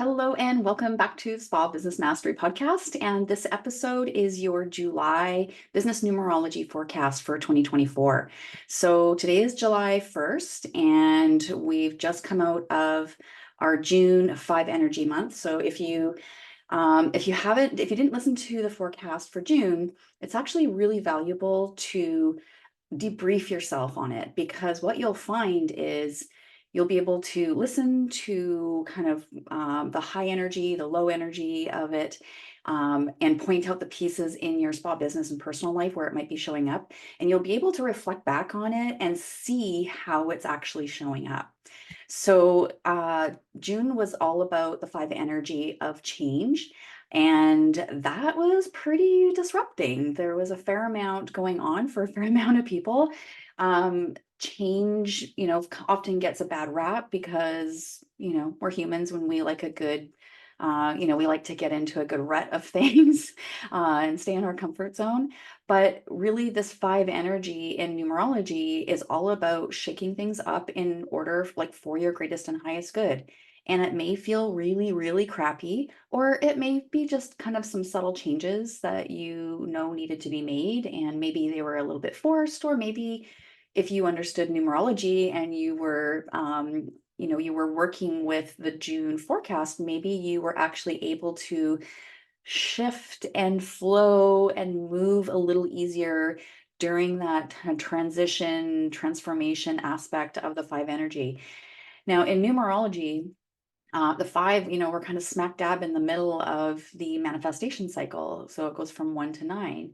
Hello and welcome back to Spa Business Mastery Podcast. And this episode is your July business numerology forecast for 2024. So today is July 1st, and we've just come out of our June 5 energy month. So if you didn't listen to the forecast for June, it's actually really valuable to debrief yourself on it, because what you'll find is you'll be able to listen to kind of the high energy, the low energy of it, and point out the pieces in your spa business and personal life where it might be showing up. And you'll be able to reflect back on it and see how it's actually showing up. So June was all about the 5 energy of change. And that was pretty disrupting. There was a fair amount going on for a fair amount of people. Change, often gets a bad rap because, we're humans. When we like a good, we like to get into a good rut of things and stay in our comfort zone. But really, this 5 energy in numerology is all about shaking things up in order, like for your greatest and highest good. And it may feel really, really crappy, or it may be just kind of some subtle changes that needed to be made. And maybe they were a little bit forced, or maybe if you understood numerology and you were working with the June forecast, maybe you were actually able to shift and flow and move a little easier during that kind of transition, transformation aspect of the 5 energy. Now, in numerology, the 5, we're kind of smack dab in the middle of the manifestation cycle. So it goes from 1 to 9.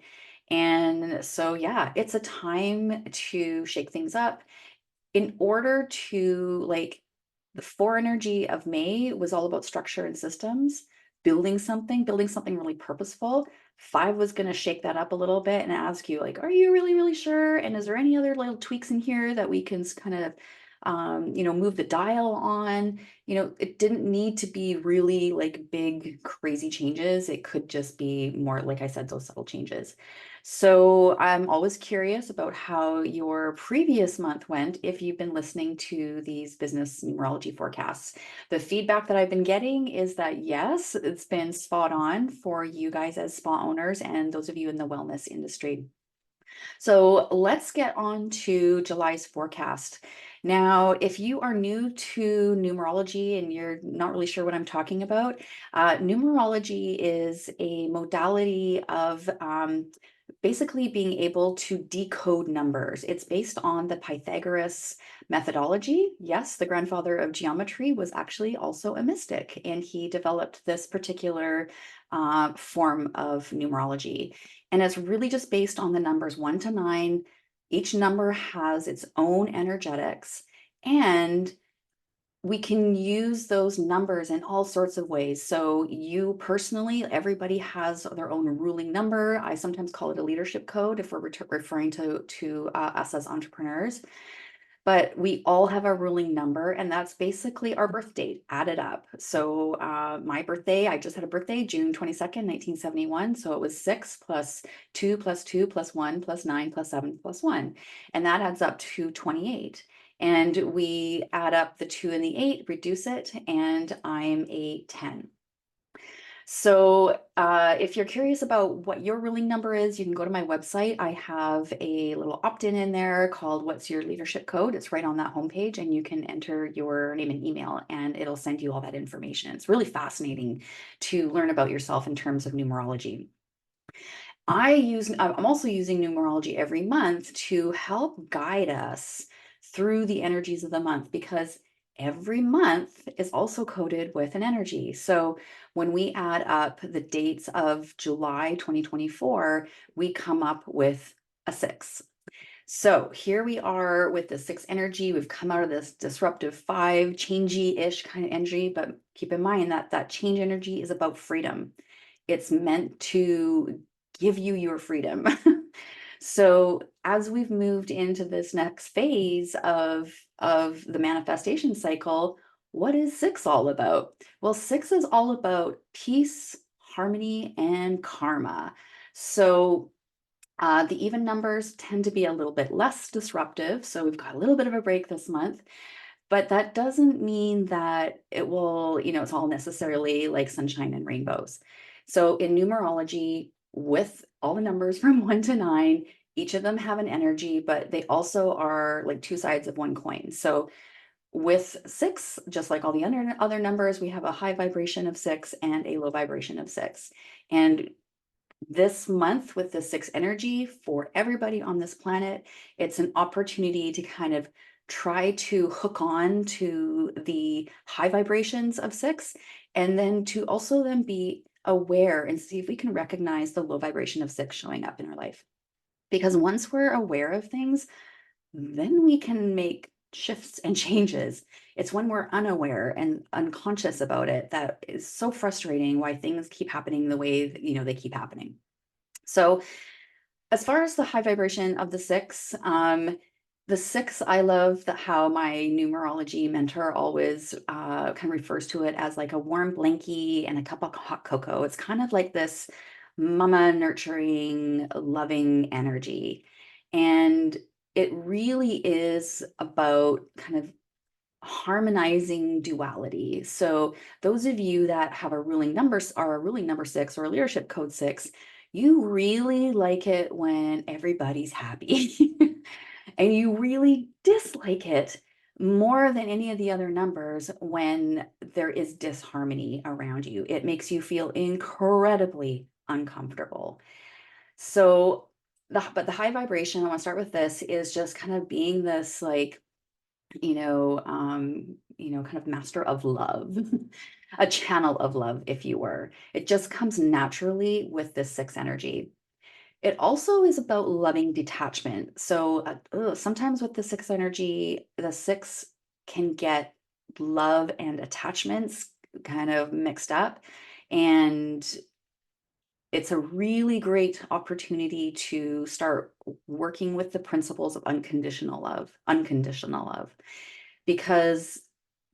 And so, yeah, it's a time to shake things up in order to, like, the 4 energy of May was all about structure and systems, building something really purposeful. 5 was going to shake that up a little bit and ask you, like, are you really, really sure? And is there any other little tweaks in here that we can kind of, move the dial on? It didn't need to be really like big, crazy changes. It could just be more, like I said, those subtle changes. So I'm always curious about how your previous month went if you've been listening to these business numerology forecasts. The feedback that I've been getting is that yes, it's been spot on for you guys as spa owners and those of you in the wellness industry. So let's get on to July's forecast. Now, if you are new to numerology and you're not really sure what I'm talking about, numerology is a modality of basically being able to decode numbers. It's based on the Pythagoras methodology. Yes, the grandfather of geometry was actually also a mystic, and he developed this particular form of numerology. And it's really just based on the numbers 1 to 9. Each number has its own energetics, and we can use those numbers in all sorts of ways. So you personally, everybody has their own ruling number. I sometimes call it a leadership code if we're referring to us as entrepreneurs. But we all have a ruling number, and that's basically our birth date added up. So my birthday, I just had a birthday, June 22nd, 1971. So it was 6 plus 2 plus 2 plus 1 plus 9 plus 7 plus 1. And that adds up to 28. And we add up the 2 and the 8, reduce it, and I'm a 10. So if you're curious about what your ruling number is, you can go to my website. I have a little opt-in in there called What's Your Leadership Code? It's right on that homepage, and you can enter your name and email, and it'll send you all that information. It's really fascinating to learn about yourself in terms of numerology. I'm also using numerology every month to help guide us through the energies of the month, because every month is also coded with an energy. So when we add up the dates of July 2024, we come up with a 6. So here we are with the 6 energy. We've come out of this disruptive 5, changey-ish kind of energy, but keep in mind that that change energy is about freedom. It's meant to give you your freedom. So as we've moved into this next phase of the manifestation cycle, what is 6 all about? Well, 6 is all about peace, harmony, and karma. So the even numbers tend to be a little bit less disruptive. So we've got a little bit of a break this month. But that doesn't mean that it will, it's all necessarily like sunshine and rainbows. So in numerology, with all the numbers from 1 to 9, each of them have an energy, but they also are like two sides of one coin. So with 6, just like all the other numbers, we have a high vibration of 6 and a low vibration of 6. And this month with the 6 energy for everybody on this planet, it's an opportunity to kind of try to hook on to the high vibrations of 6, and then to also then be aware and see if we can recognize the low vibration of 6 showing up in our life. Because once we're aware of things, then we can make shifts and changes. It's when we're unaware and unconscious about it that is so frustrating, why things keep happening the way that, they keep happening. So as far as the high vibration of the 6, I love how my numerology mentor always kind of refers to it as like a warm blankie and a cup of hot cocoa. It's kind of like this mama nurturing, loving energy. And it really is about kind of harmonizing duality. So those of you that have a ruling number are a ruling number 6 or a leadership code 6, you really like it when everybody's happy. And you really dislike it more than any of the other numbers when there is disharmony around you. It makes you feel incredibly uncomfortable. So but the high vibration, I want to start with this, is just kind of being this like kind of master of love, a channel of love, if you were. It just comes naturally with this 6 energy. It also is about loving detachment. So sometimes with the 6 energy, the 6 can get love and attachments kind of mixed up. And it's a really great opportunity to start working with the principles of unconditional love, because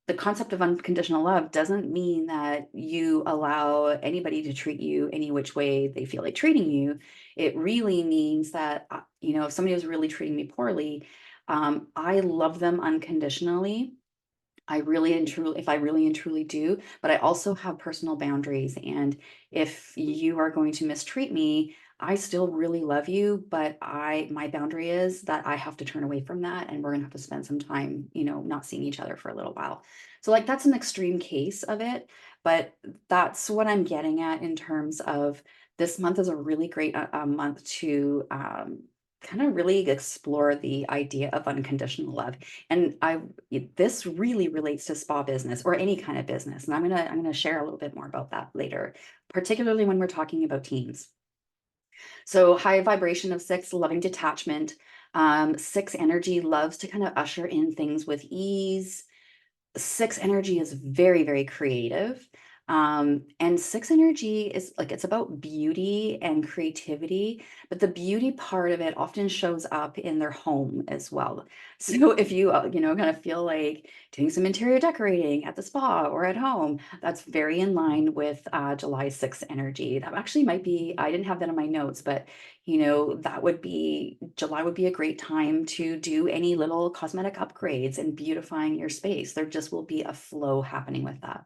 the concept of unconditional love doesn't mean that you allow anybody to treat you any which way they feel like treating you. It really means that, if somebody was really treating me poorly, I love them unconditionally. If I really and truly do, but I also have personal boundaries. And if you are going to mistreat me, I still really love you, but my boundary is that I have to turn away from that, and we're gonna have to spend some time, not seeing each other for a little while. So like that's an extreme case of it, but that's what I'm getting at in terms of this month is a really great month to kind of really explore the idea of unconditional love. And this really relates to spa business or any kind of business. And I'm gonna share a little bit more about that later, particularly when we're talking about teens. So high vibration of 6, loving detachment. 6 energy loves to kind of usher in things with ease. 6 energy is very, very creative. And 6 energy is like it's about beauty and creativity, but the beauty part of it often shows up in their home as well. So if you, kind of feel like doing some interior decorating at the spa or at home, that's very in line with July 6th energy. That actually might be, I didn't have that in my notes, but July would be a great time to do any little cosmetic upgrades and beautifying your space. There just will be a flow happening with that.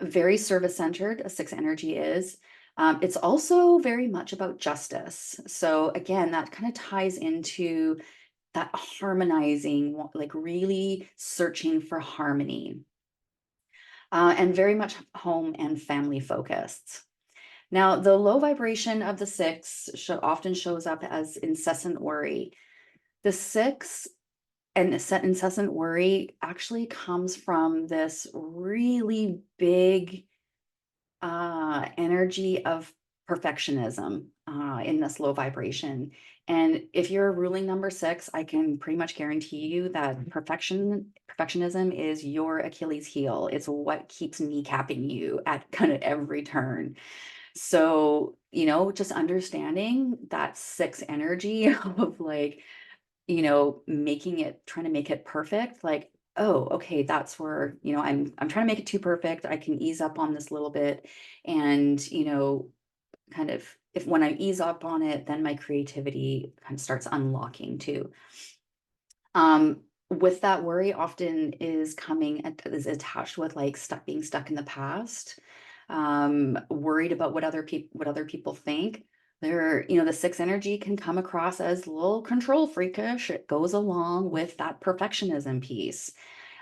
Very service centered, a 6 energy is. It's also very much about justice. So again, that kind of ties into that harmonizing, like really searching for harmony, and very much home and family focused. Now, the low vibration of the 6 often shows up as incessant worry. The 6 and incessant worry actually comes from this really big energy of perfectionism in this low vibration. And if you're a ruling number 6, I can pretty much guarantee you that perfectionism is your Achilles heel. It's what keeps kneecapping you at kind of every turn. So, just understanding that 6 energy of like, trying to make it perfect, like, oh, okay, that's where, I'm trying to make it too perfect. I can ease up on this little bit. And, kind of if when I ease up on it, then my creativity kind of starts unlocking too. with that worry often is is attached with like being stuck in the past, worried about what other people think. The sixth energy can come across as a little control freakish. It goes along with that perfectionism piece.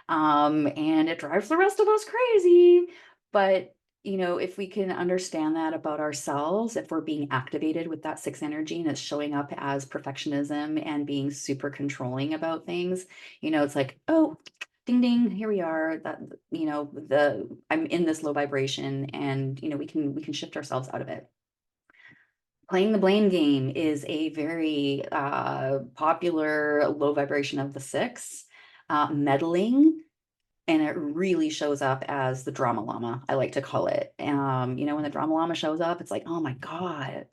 And it drives the rest of us crazy. But, if we can understand that about ourselves, if we're being activated with that sixth energy and it's showing up as perfectionism and being super controlling about things, it's like, oh, ding ding, here we are. That, the I'm in this low vibration, and we can shift ourselves out of it. Playing the blame game is a very popular low vibration of the six. Meddling, and it really shows up as the drama llama, I like to call it. When the drama llama shows up, it's like, oh my God.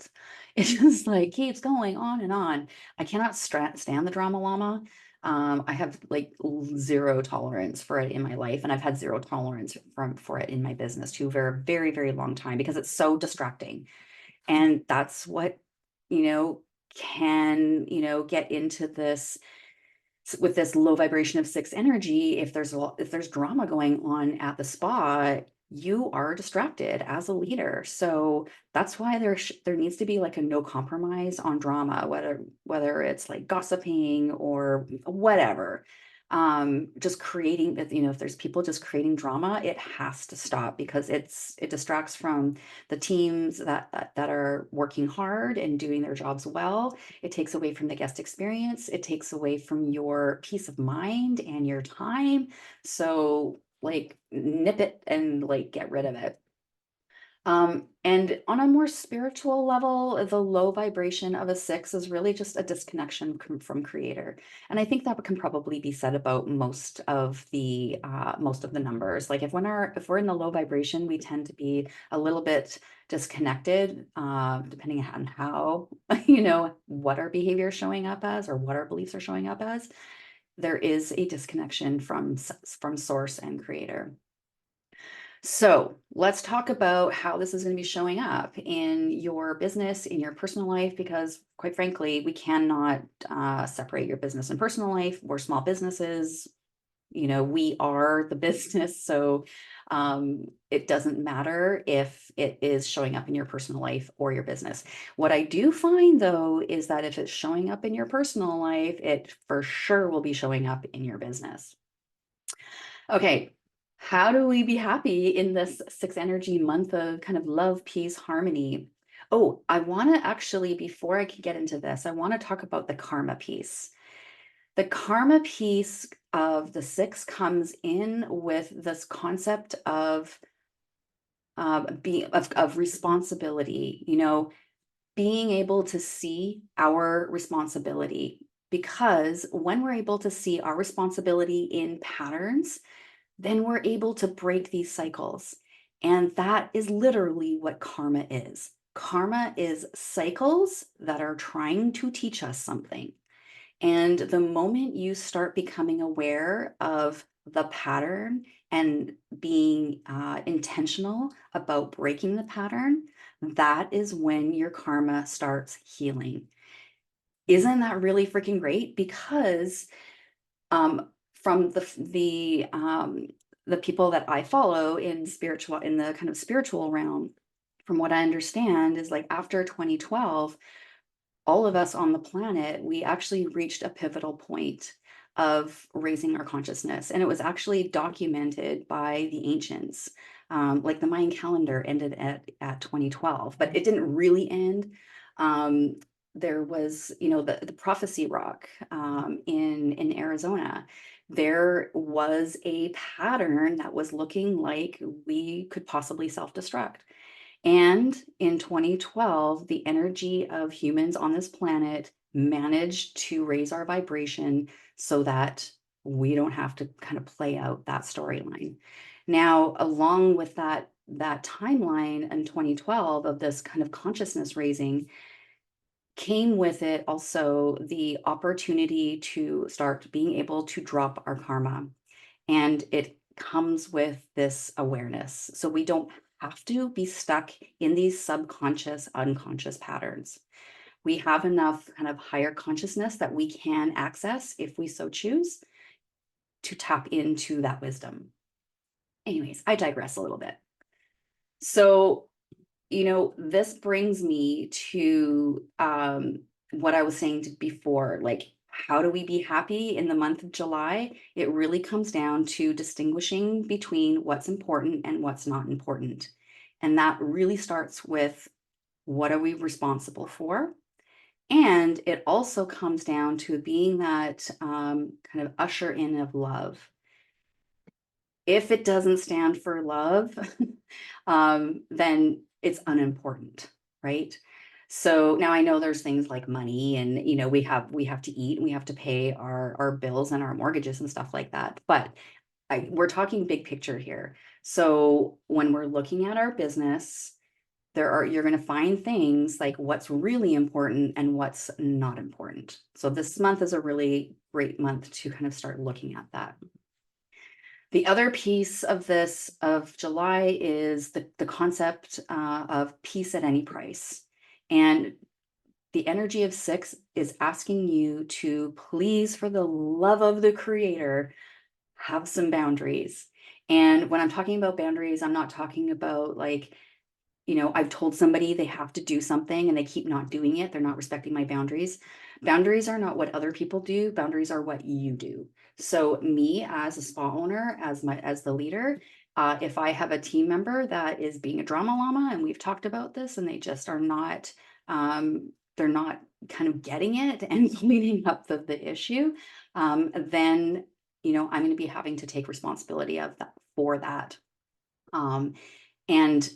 It just like keeps going on and on. I cannot stand the drama llama. I have like zero tolerance for it in my life, and I've had zero tolerance for it in my business too for a very, very long time because it's so distracting. And that's what, you know, can, get into this with this low vibration of six energy. If there's drama going on at the spot, you are distracted as a leader. So that's why there needs to be like a no compromise on drama, whether it's like gossiping or whatever. Just creating that, if there's people just creating drama, it has to stop because it distracts from the teams that are working hard and doing their jobs well. It takes away from the guest experience. It takes away from your peace of mind and your time. So, like, nip it and like get rid of it. And on a more spiritual level, the low vibration of a six is really just a disconnection from creator. And I think that can probably be said about most of the numbers. Like if we're in the low vibration, we tend to be a little bit disconnected, depending on how, what our behavior is showing up as or what our beliefs are showing up as. There is a disconnection from source and creator. So let's talk about how this is going to be showing up in your business, in your personal life, because quite frankly, we cannot separate your business and personal life. We're small businesses. We are the business. So it doesn't matter if it is showing up in your personal life or your business. What I do find though, is that if it's showing up in your personal life, it for sure will be showing up in your business. Okay, how do we be happy in this six energy month of kind of love, peace, harmony? Oh, I want to actually, before I can get into this, I want to talk about the karma piece. The karma piece of the six comes in with this concept of responsibility, being able to see our responsibility. Because when we're able to see our responsibility in patterns, then we're able to break these cycles. And that is literally what karma is. Karma is cycles that are trying to teach us something. And the moment you start becoming aware of the pattern and being intentional about breaking the pattern, that is when your karma starts healing. Isn't that really freaking great? Because from the people that I follow in the kind of spiritual realm, from what I understand, is like after 2012, all of us on the planet, we actually reached a pivotal point of raising our consciousness. And it was actually documented by the ancients. Like the Mayan calendar ended at 2012, but it didn't really end. There was, the prophecy rock in Arizona. There was a pattern that was looking like we could possibly self-destruct. And in 2012, the energy of humans on this planet managed to raise our vibration so that we don't have to kind of play out that storyline. Now, along with that timeline in 2012 of this kind of consciousness raising, came with it also the opportunity to start being able to drop our karma. And it comes with this awareness. So we don't have to be stuck in these subconscious, unconscious patterns. We have enough kind of higher consciousness that we can access if we so choose. to tap into that wisdom. Anyways, I digress a little bit. So, this brings me to what I was saying before, like, how do we be happy in the month of July? It really comes down to distinguishing between what's important and what's not important. And that really starts with, what are we responsible for? And it also comes down to being that kind of usher in of love. If it doesn't stand for love, then it's unimportant, right? So now I know there's things like money, and we have to eat, and we have to pay our bills and our mortgages and stuff like that. But we're talking big picture here. So when we're looking at our business, you're going to find things like what's really important and what's not important. So this month is a really great month to kind of start looking at that. The other piece of this of July is the concept of peace at any price. And the energy of 6 is asking you to please, for the love of the creator, have some boundaries. And when I'm talking about boundaries, I'm not talking about like, I've told somebody they have to do something and they keep not doing it. They're not respecting my boundaries. Boundaries are not what other people do. Boundaries are what you do. So me as a spa owner, as the leader, if I have a team member that is being a drama llama, and we've talked about this, and they just are not, they're not kind of getting it and cleaning up the issue, then I'm going to be having to take responsibility of that for that. And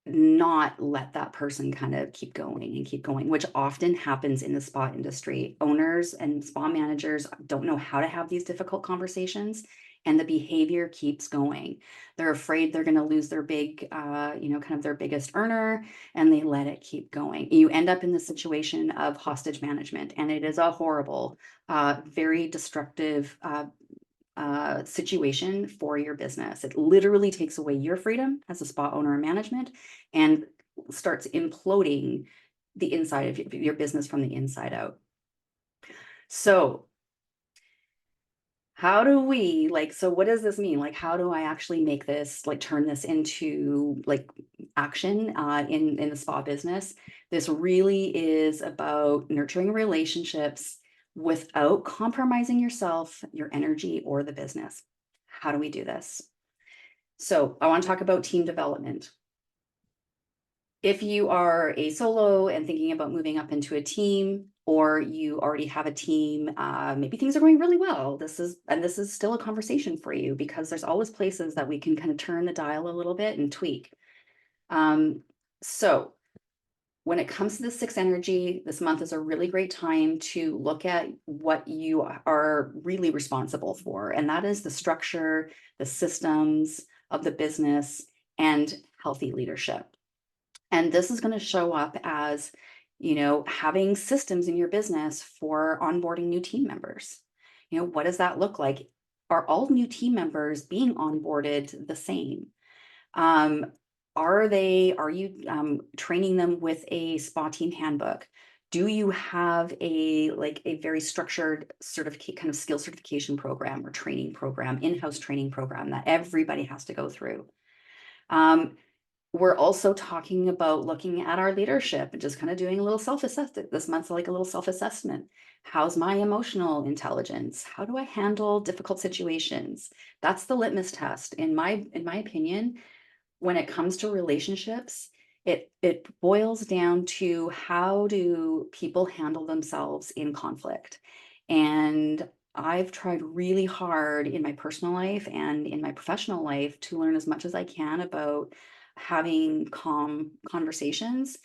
not let that person kind of keep going and keep going, which often happens in the spa industry. Owners and spa managers don't know how to have these difficult conversations, and the behavior keeps going. They're afraid they're going to lose their kind of their biggest earner, and they let it keep going. You end up in the situation of hostage management, and it is a horrible, very destructive situation for your business. It literally takes away your freedom as a spa owner and management, and starts imploding the inside of your business from the inside out. So what does this mean? Like, how do I actually make this, like, turn this into like action in the spa business? This really is about nurturing relationships without compromising yourself, your energy, or the business. How do we do this? So I want to talk about team development. If you are a solo and thinking about moving up into a team, or you already have a team, maybe things are going really well. This is still a conversation for you, because there's always places that we can kind of turn the dial a little bit and tweak. So when it comes to the 6 energy, this month is a really great time to look at what you are really responsible for. And that is the structure, the systems of the business, and healthy leadership. And this is going to show up as, having systems in your business for onboarding new team members. What does that look like? Are all new team members being onboarded the same? Are you training them with a spa team handbook? Do you have a very structured kind of skill certification program or training program, in-house training program that everybody has to go through? We're also talking about looking at our leadership and just kind of doing a little self-assessment. This month's like a little self-assessment. How's my emotional intelligence? How do I handle difficult situations? That's the litmus test. In my opinion, when it comes to relationships, it boils down to, how do people handle themselves in conflict? And I've tried really hard in my personal life and in my professional life to learn as much as I can about having calm conversations,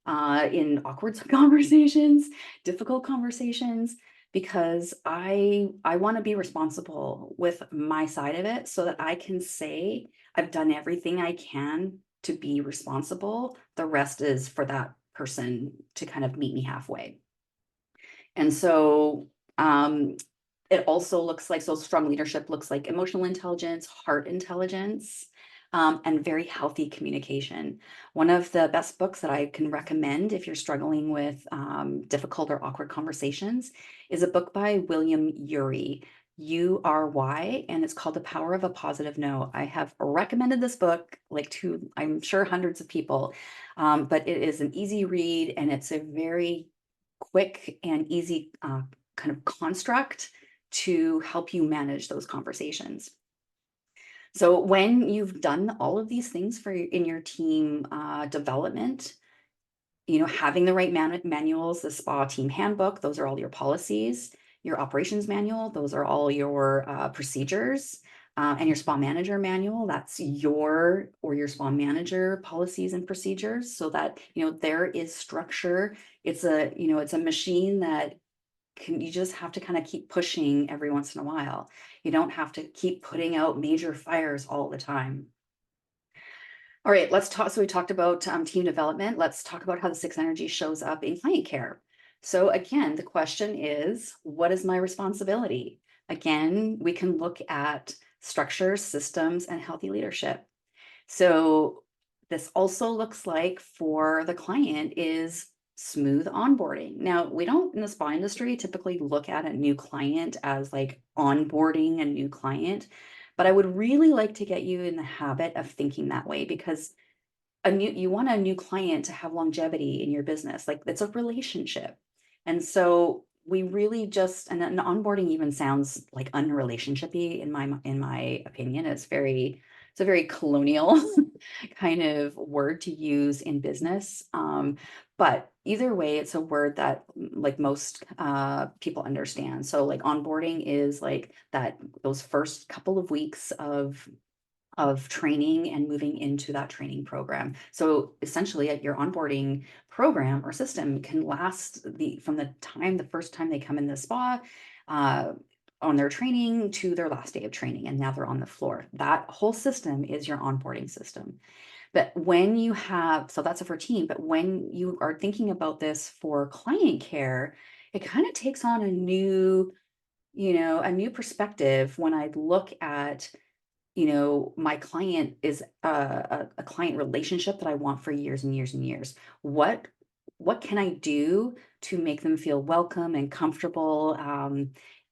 in awkward conversations, difficult conversations, because I want to be responsible with my side of it, so that I can say I've done everything I can to be responsible. The rest is for that person to kind of meet me halfway. And so it also looks like, so strong leadership looks like emotional intelligence, heart intelligence, and very healthy communication. One of the best books that I can recommend if you're struggling with difficult or awkward conversations is a book by William Ury. You Are Why, and it's called The Power of a Positive No. I have recommended this book like to, I'm sure, hundreds of people, but it is an easy read and it's a very quick and easy kind of construct to help you manage those conversations. So when you've done all of these things in your team development, having the right manuals, the spa team handbook, those are all your policies, your operations manual, those are all your procedures, and your spa manager manual, that's your spa manager policies and procedures, so that, there is structure. It's a machine that you just have to kind of keep pushing every once in a while. You don't have to keep putting out major fires all the time. All right, let's talk. So we talked about team development. Let's talk about how the sixth energy shows up in client care. So again, the question is, what is my responsibility? Again, we can look at structures, systems, and healthy leadership. So this also looks like for the client is smooth onboarding. Now, we don't in the spa industry typically look at a new client as like onboarding a new client, but I would really like to get you in the habit of thinking that way, because you want a new client to have longevity in your business. Like, it's a relationship. And so we really just, and an onboarding even sounds like unrelationshipy in my opinion. It's a very colonial kind of word to use in business. But either way, it's a word that like most people understand. So like onboarding is like those first couple of weeks of training and moving into that training program. So essentially, your onboarding program or system can last from the first time they come in the spa, uh, on their training to their last day of training, and now they're on the floor. That whole system is your onboarding system. But so that's it for team. But when you are thinking about this for client care, it kind of takes on a new perspective when I look at, my client is a client relationship that I want for years and years and years. What can I do to make them feel welcome and comfortable,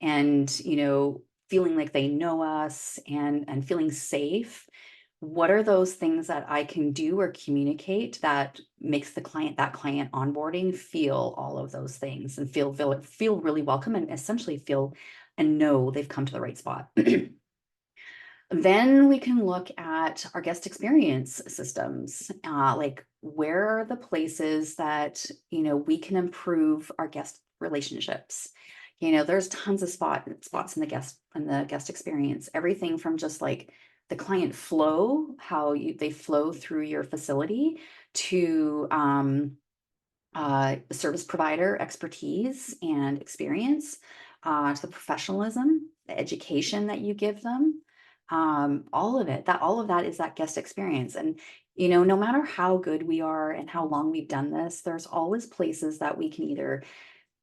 and feeling like they know us and feeling safe? What are those things that I can do or communicate that makes that client onboarding feel all of those things and feel really welcome and essentially feel and know they've come to the right spot? Then we can look at our guest experience systems, like where are the places that, we can improve our guest relationships. There's tons of spots in the guest experience, everything from just like the client flow, how they flow through your facility, to service provider expertise and experience, to the professionalism, the education that you give them, all of that is that guest experience. And no matter how good we are and how long we've done this, there's always places that we can either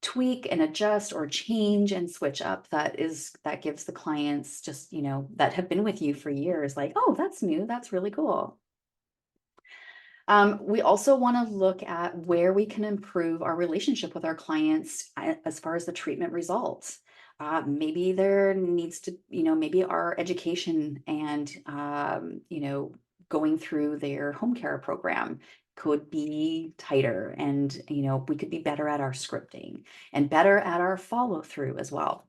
tweak and adjust or change and switch up, that gives the clients, just that have been with you for years, like, oh, that's new, that's really cool. We also want to look at where we can improve our relationship with our clients as far as the treatment results. Maybe there needs to, maybe our education and, going through their home care program could be tighter, and, we could be better at our scripting and better at our follow through as well.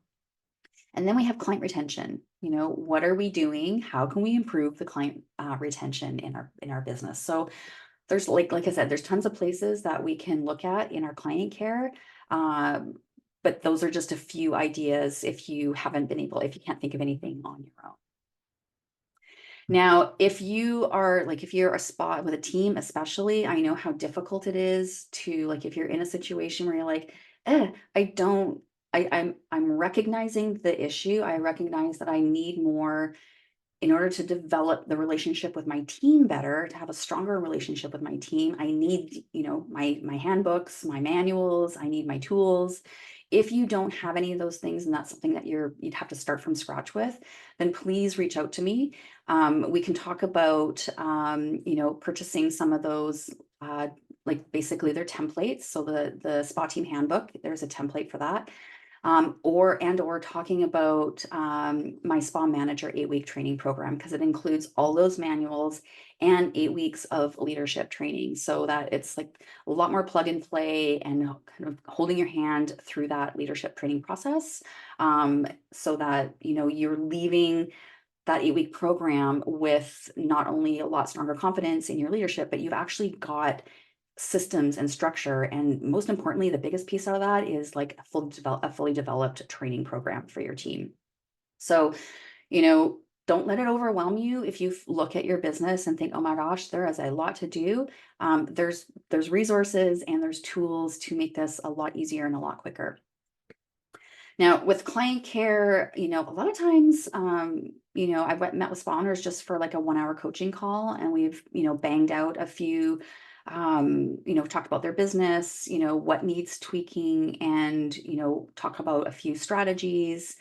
And then we have client retention. What are we doing? How can we improve the client retention in our business? So there's like I said, there's tons of places that we can look at in our client care. But those are just a few ideas if you can't think of anything on your own. Now, if you're a spa with a team, especially, I know how difficult it is to, like, if you're in a situation where you're like, I don't, I'm recognizing the issue. I recognize that I need more in order to develop the relationship with my team better, to have a stronger relationship with my team. I need, my handbooks, my manuals, I need my tools. If you don't have any of those things, and that's something that you'd have to start from scratch with, then please reach out to me. We can talk about, purchasing some of those, like basically they're templates. So the spa team handbook, there's a template for that. or talking about my spa manager 8-week training program, because it includes all those manuals and 8 weeks of leadership training, so that it's like a lot more plug and play and kind of holding your hand through that leadership training process, so that you're leaving that 8-week program with not only a lot stronger confidence in your leadership, but you've actually got systems and structure. And most importantly, the biggest piece out of that is like a fully developed training program for your team. So, you know, don't let it overwhelm you if you look at your business and think, oh my gosh, there is a lot to do. There's resources and there's tools to make this a lot easier and a lot quicker. Now, with client care, a lot of times, I met with spa owners just for like a 1 hour coaching call, and we've, banged out a few, talked about their business, what needs tweaking, and, talk about a few strategies,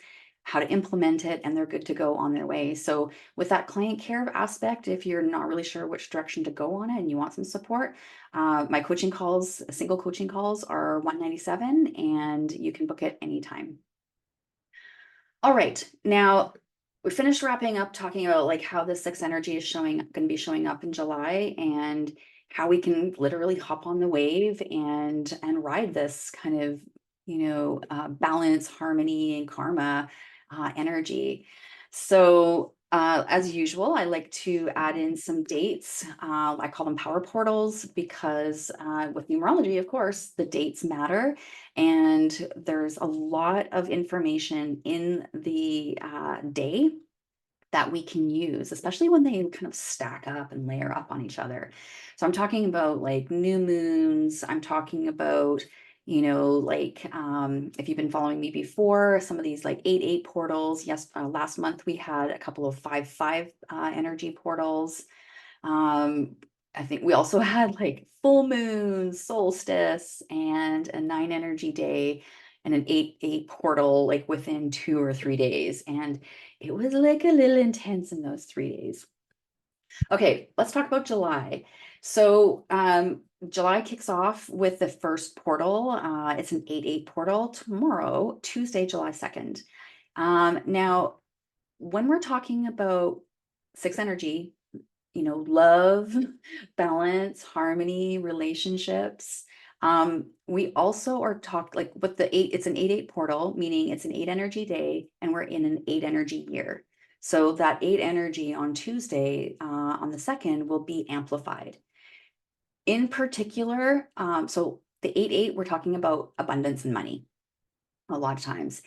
how to implement it, and they're good to go on their way. So with that client care aspect, if you're not really sure which direction to go on it and you want some support, my coaching calls, single coaching calls, are $197, and you can book it anytime. All right, now we finished wrapping up talking about like how the sixth energy is going to be showing up in July, and how we can literally hop on the wave and ride this kind of balance, harmony, and karma energy. So as usual, I like to add in some dates. I call them power portals because with numerology, of course, the dates matter. And there's a lot of information in the day that we can use, especially when they kind of stack up and layer up on each other. So I'm talking about like new moons. I'm talking about, if you've been following me before, some of these like 8-8 portals. Yes, last month we had a couple of 5-5 energy portals. I think we also had like full moon, solstice, and a 9 energy day, and an 8-8 portal like within 2 or 3 days. And it was like a little intense in those 3 days. Okay, let's talk about July. So July kicks off with the first portal. It's an 8-8 portal tomorrow, Tuesday, July 2nd. Now, when we're talking about sixth energy, love, balance, harmony, relationships. We also are talked like with the 8, it's an 8-8 portal, meaning it's an 8 energy day, and we're in an 8 energy year. So that 8 energy on Tuesday, on the 2nd, will be amplified. In particular, so the 8-8, we're talking about abundance and money a lot of times.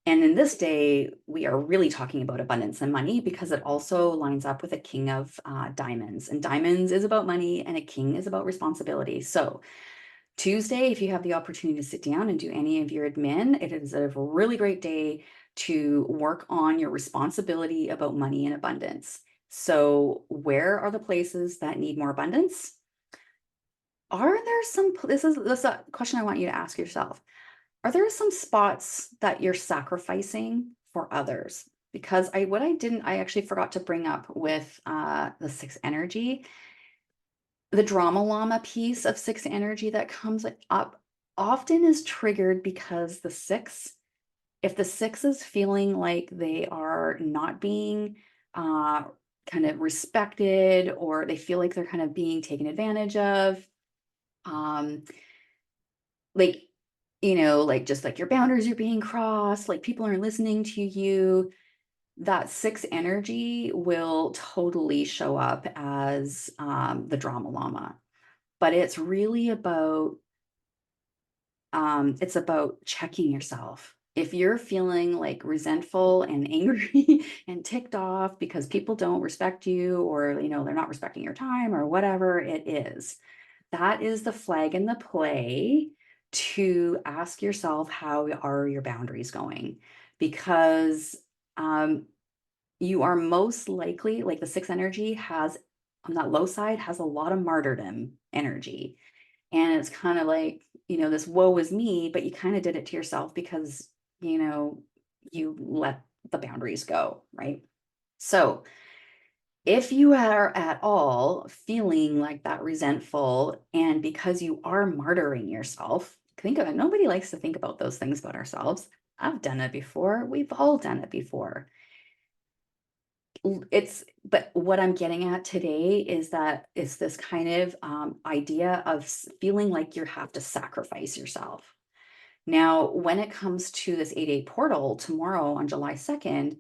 And in this day, we are really talking about abundance and money because it also lines up with a king of diamonds. And diamonds is about money, and a king is about responsibility. So Tuesday, if you have the opportunity to sit down and do any of your admin, it is a really great day to work on your responsibility about money and abundance. So where are the places that need more abundance? Are there some, this is a question I want you to ask yourself. Are there some spots that you're sacrificing for others? Because I actually forgot to bring up with the sixth energy, the drama llama piece of sixth energy that comes up often is triggered because if the six is feeling like they are not being uh, kind of respected, or they feel like they're kind of being taken advantage of, um, like, like just like your boundaries are being crossed, like people aren't listening to you, that six energy will totally show up as the drama llama. But it's really about, it's about checking yourself. If you're feeling like resentful and angry and ticked off because people don't respect you, or, they're not respecting your time, or whatever it is, that is the flag in the play to ask yourself, how are your boundaries going? Because you are most likely, like the sixth energy has, on that low side, has a lot of martyrdom energy. And it's kind of like, this woe is me, but you kind of did it to yourself because, you let the boundaries go, right? So if you are at all feeling like that resentful, and because you are martyring yourself, think of it, nobody likes to think about those things about ourselves. I've done it before. We've all done it before. But what I'm getting at today is that it's this kind of idea of feeling like you have to sacrifice yourself. Now, when it comes to this 8-8 portal tomorrow on July 2nd,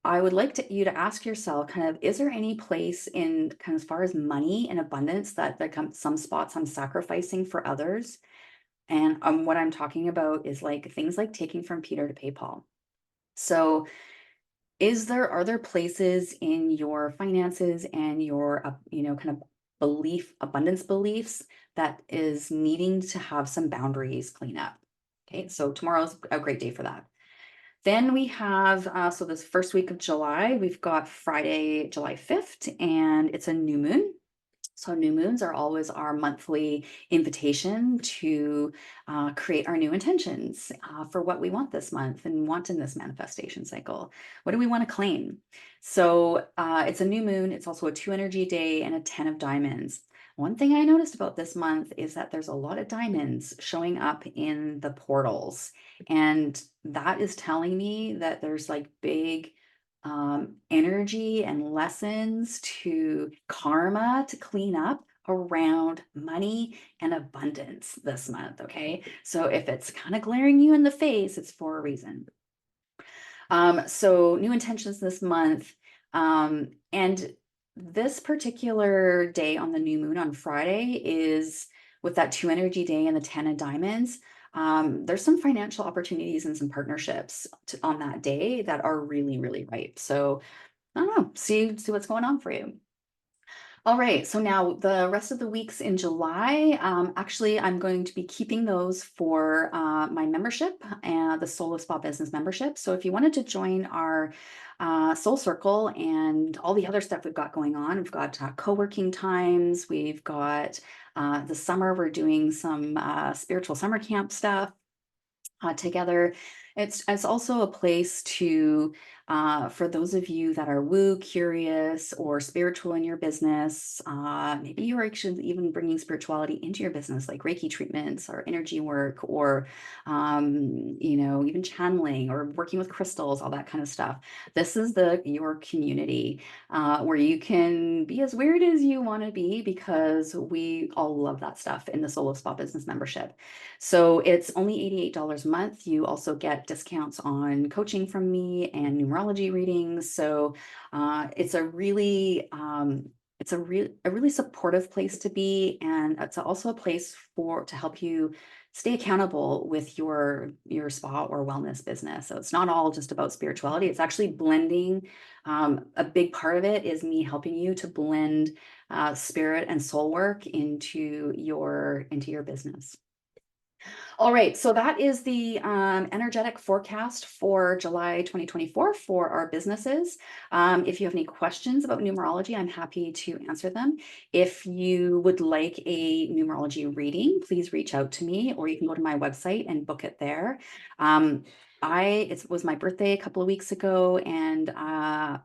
I would like you to ask yourself kind of, is there any place in kind of as far as money and abundance that there come some spots I'm sacrificing for others? And what I'm talking about is like things like taking from Peter to pay Paul. So are there places in your finances and your, kind of abundance beliefs that is needing to have some boundaries clean up? Okay, so tomorrow's a great day for that. Then we have, so this first week of July, we've got Friday, July 5th, and it's a new moon. So new moons are always our monthly invitation to create our new intentions for what we want this month and want in this manifestation cycle. What do we want to claim? So it's a new moon. It's also a 2 energy day and a 10 of diamonds. One thing I noticed about this month is that there's a lot of diamonds showing up in the portals. And that is telling me that there's like big energy and lessons to karma to clean up around money and abundance this month. Okay. So if it's kind of glaring you in the face, it's for a reason. So new intentions this month. And this particular day on the new moon on Friday is with that 2 energy day and the 10 of diamonds. There's some financial opportunities and some partnerships on that day that are really, really ripe. So I don't know, see what's going on for you. All right, so now the rest of the weeks in July, actually, I'm going to be keeping those for my membership and the Soul of Spa Business membership. So if you wanted to join our Soul Circle and all the other stuff we've got going on, we've got co-working times, we've got the summer, we're doing some spiritual summer camp stuff together. It's also a place to for those of you that are woo curious or spiritual in your business. Maybe you're actually even bringing spirituality into your business, like Reiki treatments or energy work, or even channeling or working with crystals, all that kind of stuff. This is your community where you can be as weird as you want to be, because we all love that stuff in the Solo Spa Business membership. So it's only $88 a month. You also get discounts on coaching from me and numerology readings. So it's a really a really supportive place to be, and it's also a place to help you stay accountable with your spa or wellness business. So it's not all just about spirituality. It's actually blending. A big part of it is me helping you to blend spirit and soul work into your business. All right, so that is the energetic forecast for July 2024 for our businesses. If you have any questions about numerology, I'm happy to answer them. If you would like a numerology reading, please reach out to me, or you can go to my website and book it there. It was my birthday a couple of weeks ago, and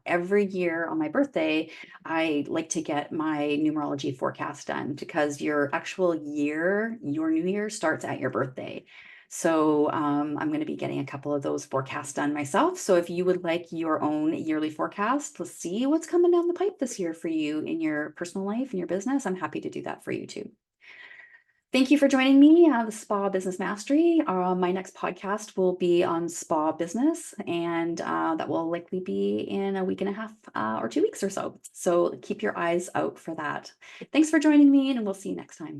every year on my birthday, I like to get my numerology forecast done, because your actual year, your new year starts at your birthday. So I'm going to be getting a couple of those forecasts done myself. So if you would like your own yearly forecast, let's see what's coming down the pipe this year for you in your personal life and your business. I'm happy to do that for you too. Thank you for joining me, the Spa Business Mastery. My next podcast will be on spa business, and that will likely be in a week and a half or 2 weeks or so. So keep your eyes out for that. Thanks for joining me, and we'll see you next time.